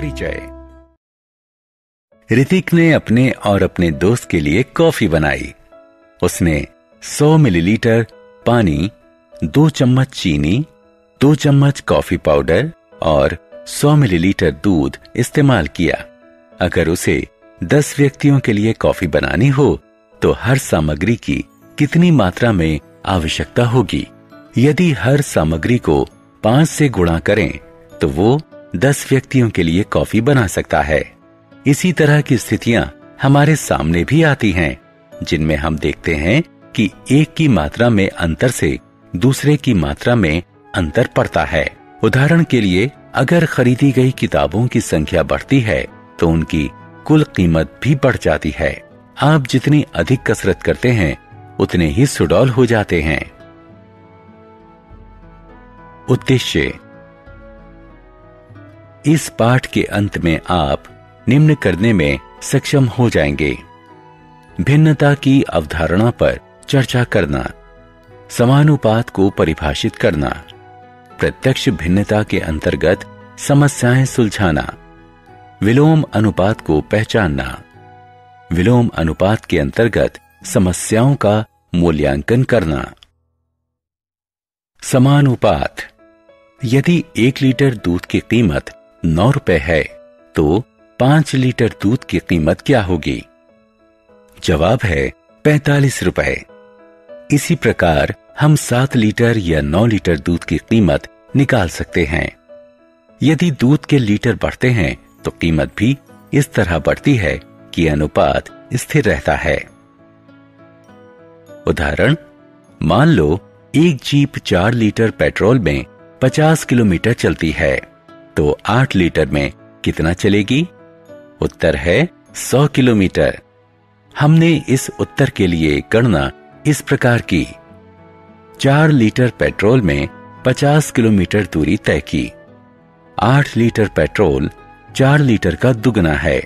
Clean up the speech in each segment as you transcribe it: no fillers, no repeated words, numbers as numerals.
परिचय। ऋतिक ने अपने और अपने दोस्त के लिए कॉफी बनाई। उसने 100 मिलीलीटर पानी, 2 चम्मच चीनी, 2 चम्मच कॉफी पाउडर और 100 मिलीलीटर दूध इस्तेमाल किया। अगर उसे 10 व्यक्तियों के लिए कॉफी बनानी हो तो हर सामग्री की कितनी मात्रा में आवश्यकता होगी? यदि हर सामग्री को 5 से गुणा करें तो वो 10 व्यक्तियों के लिए कॉफी बना सकता है। इसी तरह की स्थितियां हमारे सामने भी आती हैं, जिनमें हम देखते हैं कि एक की मात्रा में अंतर से दूसरे की मात्रा में अंतर पड़ता है। उदाहरण के लिए, अगर खरीदी गई किताबों की संख्या बढ़ती है तो उनकी कुल कीमत भी बढ़ जाती है। आप जितनी अधिक कसरत करते हैं उतने ही सुडौल हो जाते हैं। उद्देश्य। इस पाठ के अंत में आप निम्न करने में सक्षम हो जाएंगे: भिन्नता की अवधारणा पर चर्चा करना, समानुपात को परिभाषित करना, प्रत्यक्ष भिन्नता के अंतर्गत समस्याएं सुलझाना, विलोम अनुपात को पहचानना, विलोम अनुपात के अंतर्गत समस्याओं का मूल्यांकन करना। समानुपात। यदि 1 लीटर दूध की कीमत 9 रुपए है तो 5 लीटर दूध की कीमत क्या होगी? जवाब है 45 रुपए। इसी प्रकार हम 7 लीटर या 9 लीटर दूध की कीमत निकाल सकते हैं। यदि दूध के लीटर बढ़ते हैं तो कीमत भी इस तरह बढ़ती है कि अनुपात स्थिर रहता है। उदाहरण, मान लो एक जीप 4 लीटर पेट्रोल में 50 किलोमीटर चलती है तो 8 लीटर में कितना चलेगी? उत्तर है 100 किलोमीटर। हमने इस उत्तर के लिए गणना इस प्रकार की: 4 लीटर पेट्रोल में 50 किलोमीटर दूरी तय की। 8 लीटर पेट्रोल 4 लीटर का दुगना है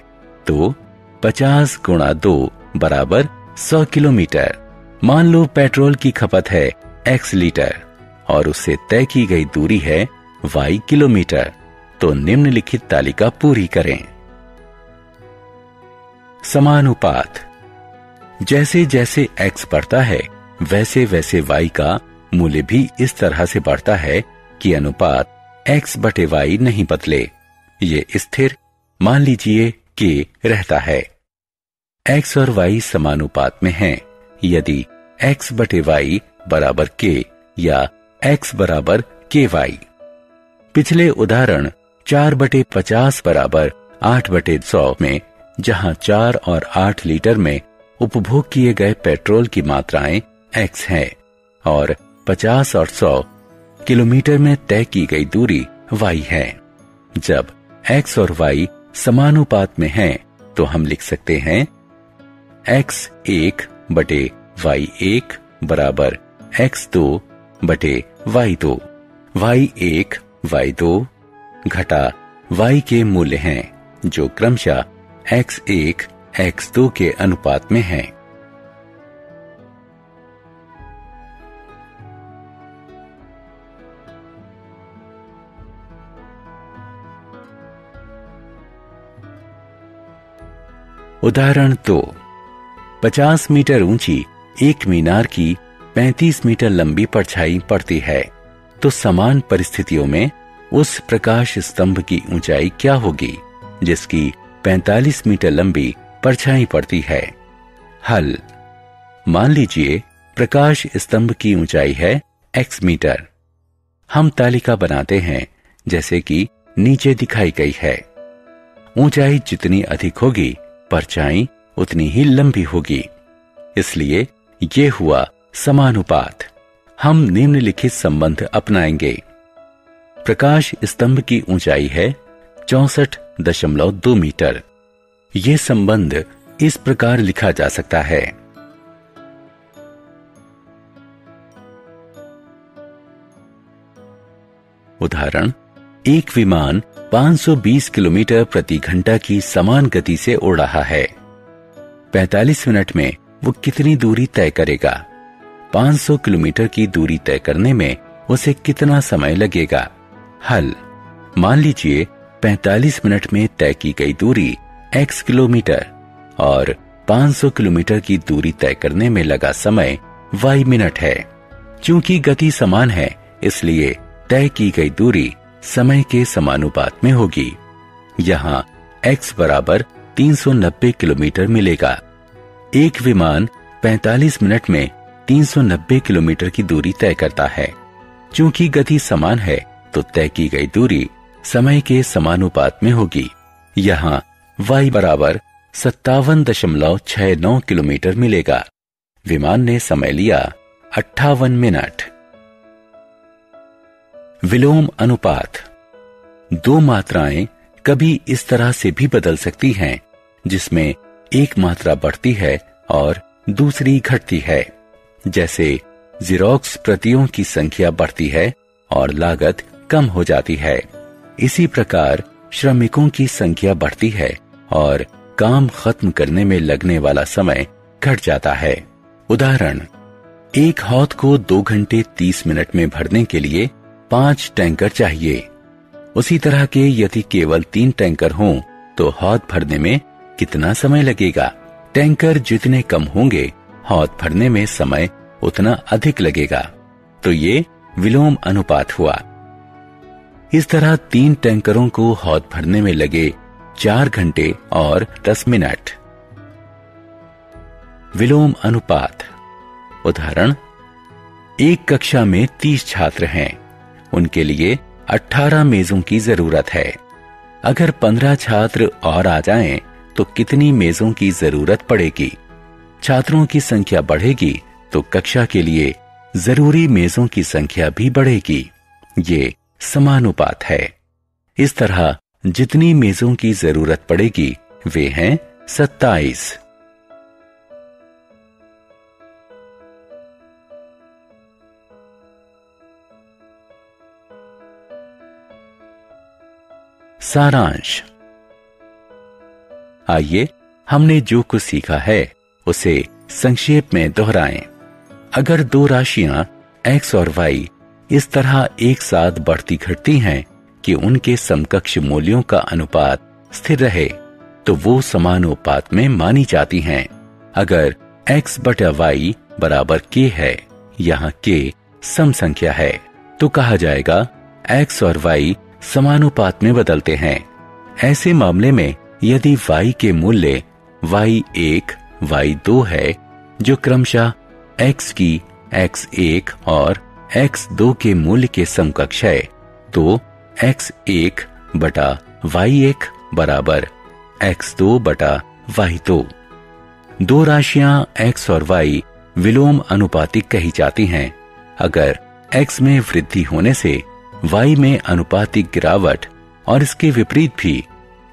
तो 50 गुणा 2 बराबर 100 किलोमीटर। मान लो पेट्रोल की खपत है x लीटर और उससे तय की गई दूरी है y किलोमीटर, तो निम्नलिखित तालिका पूरी करें। समानुपात। जैसे जैसे x बढ़ता है वैसे वैसे y का मूल्य भी इस तरह से बढ़ता है कि अनुपात x बटे y नहीं बदले, ये स्थिर मान लीजिए k रहता है। x और y समानुपात में हैं यदि x बटे y बराबर k या x बराबर ky। पिछले उदाहरण 4 बटे 50 बराबर 8 बटे 100 में, जहां 4 और 8 लीटर में उपभोग किए गए पेट्रोल की मात्राएं x हैं और 50 और 100 किलोमीटर में तय की गई दूरी y है। जब x और y समानुपात में हैं तो हम लिख सकते हैं x1 बटे y1 बराबर x2 बटे y2। y1 y2 घटा y के मूल्य हैं जो क्रमशः x1 x2 के अनुपात में हैं। उदाहरण 2, 50 मीटर ऊंची एक मीनार की 35 मीटर लंबी परछाई पड़ती है, तो समान परिस्थितियों में उस प्रकाश स्तंभ की ऊंचाई क्या होगी जिसकी 45 मीटर लंबी परछाई पड़ती है? हल। मान लीजिए प्रकाश स्तंभ की ऊंचाई है x मीटर। हम तालिका बनाते हैं जैसे कि नीचे दिखाई गई है। ऊंचाई जितनी अधिक होगी परछाई उतनी ही लंबी होगी, इसलिए ये हुआ समानुपात। हम निम्नलिखित संबंध अपनाएंगे। प्रकाश स्तंभ की ऊंचाई है 64.2 मीटर। यह संबंध इस प्रकार लिखा जा सकता है: उदाहरण, एक विमान 520 किलोमीटर प्रति घंटा की समान गति से उड़ रहा है। 45 मिनट में वो कितनी दूरी तय करेगा? 500 किलोमीटर की दूरी तय करने में उसे कितना समय लगेगा? हल। मान लीजिए 45 मिनट में तय की गई दूरी x किलोमीटर और 500 किलोमीटर की दूरी तय करने में लगा समय y मिनट है। चूंकि गति समान है, इसलिए तय की गई दूरी समय के समानुपात में होगी। यहाँ x बराबर 390 किलोमीटर मिलेगा। एक विमान 45 मिनट में 390 किलोमीटर की दूरी तय करता है। चूंकि गति समान है, तो तय की गई दूरी समय के समानुपात में होगी। यहाँ y बराबर 57.69 किलोमीटर मिलेगा। विमान ने समय लिया 58 मिनट। विलोम अनुपात। दो मात्राएं कभी इस तरह से भी बदल सकती हैं, जिसमें एक मात्रा बढ़ती है और दूसरी घटती है। जैसे ज़ेरॉक्स प्रतियों की संख्या बढ़ती है और लागत कम हो जाती है। इसी प्रकार श्रमिकों की संख्या बढ़ती है और काम खत्म करने में लगने वाला समय घट जाता है। उदाहरण, एक हौद को 2 घंटे 30 मिनट में भरने के लिए 5 टैंकर चाहिए। उसी तरह के यदि केवल 3 टैंकर हों, तो हौद भरने में कितना समय लगेगा? टैंकर जितने कम होंगे, हौद भरने में समय उतना अधिक लगेगा। तो ये विलोम अनुपात हुआ। इस तरह 3 टैंकरों को हौद भरने में लगे 4 घंटे और 10 मिनट। विलोम अनुपात। उदाहरण, एक कक्षा में 30 छात्र हैं। उनके लिए 18 मेजों की जरूरत है। अगर 15 छात्र और आ जाएं, तो कितनी मेजों की जरूरत पड़ेगी? छात्रों की संख्या बढ़ेगी तो कक्षा के लिए जरूरी मेजों की संख्या भी बढ़ेगी। ये समानुपात है। इस तरह जितनी मेजों की जरूरत पड़ेगी, वे हैं 27। सारांश। आइए हमने जो कुछ सीखा है उसे संक्षेप में दोहराएं। अगर दो राशियां x और y इस तरह एक साथ बढ़ती घटती हैं कि उनके समकक्ष मूल्यों का अनुपात स्थिर रहे, तो वो समानुपात में मानी जाती हैं। अगर x बटा y बराबर k है, यहाँ k सम संख्या है, तो कहा जाएगा x और y समानुपात में बदलते हैं। ऐसे मामले में यदि y के मूल्य y1, y2 है, जो क्रमशः x की x1 और x2 के मूल्य के समकक्ष है, तो x1 बटा y1 बराबर x2 बटा y2। दो राशियां x और y विलोम अनुपातिक कही जाती हैं। अगर x में वृद्धि होने से y में अनुपातिक गिरावट और इसके विपरीत भी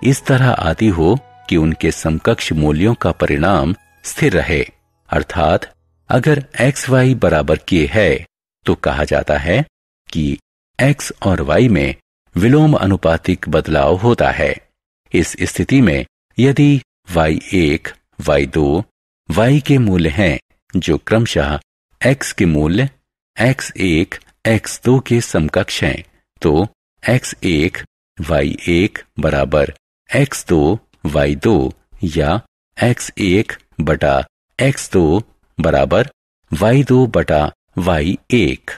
इस तरह आती हो कि उनके समकक्ष मूल्यों का परिणाम स्थिर रहे, अर्थात अगर xy बराबर k है, तो कहा जाता है कि x और y में विलोम अनुपातिक बदलाव होता है। इस स्थिति में यदि y1, y2, y के मूल्य हैं जो क्रमशः x के मूल्य x1, x2 के समकक्ष हैं, तो x1, y1 बराबर x2, y2 या x1 बटा x2 बराबर y2 बटा y1।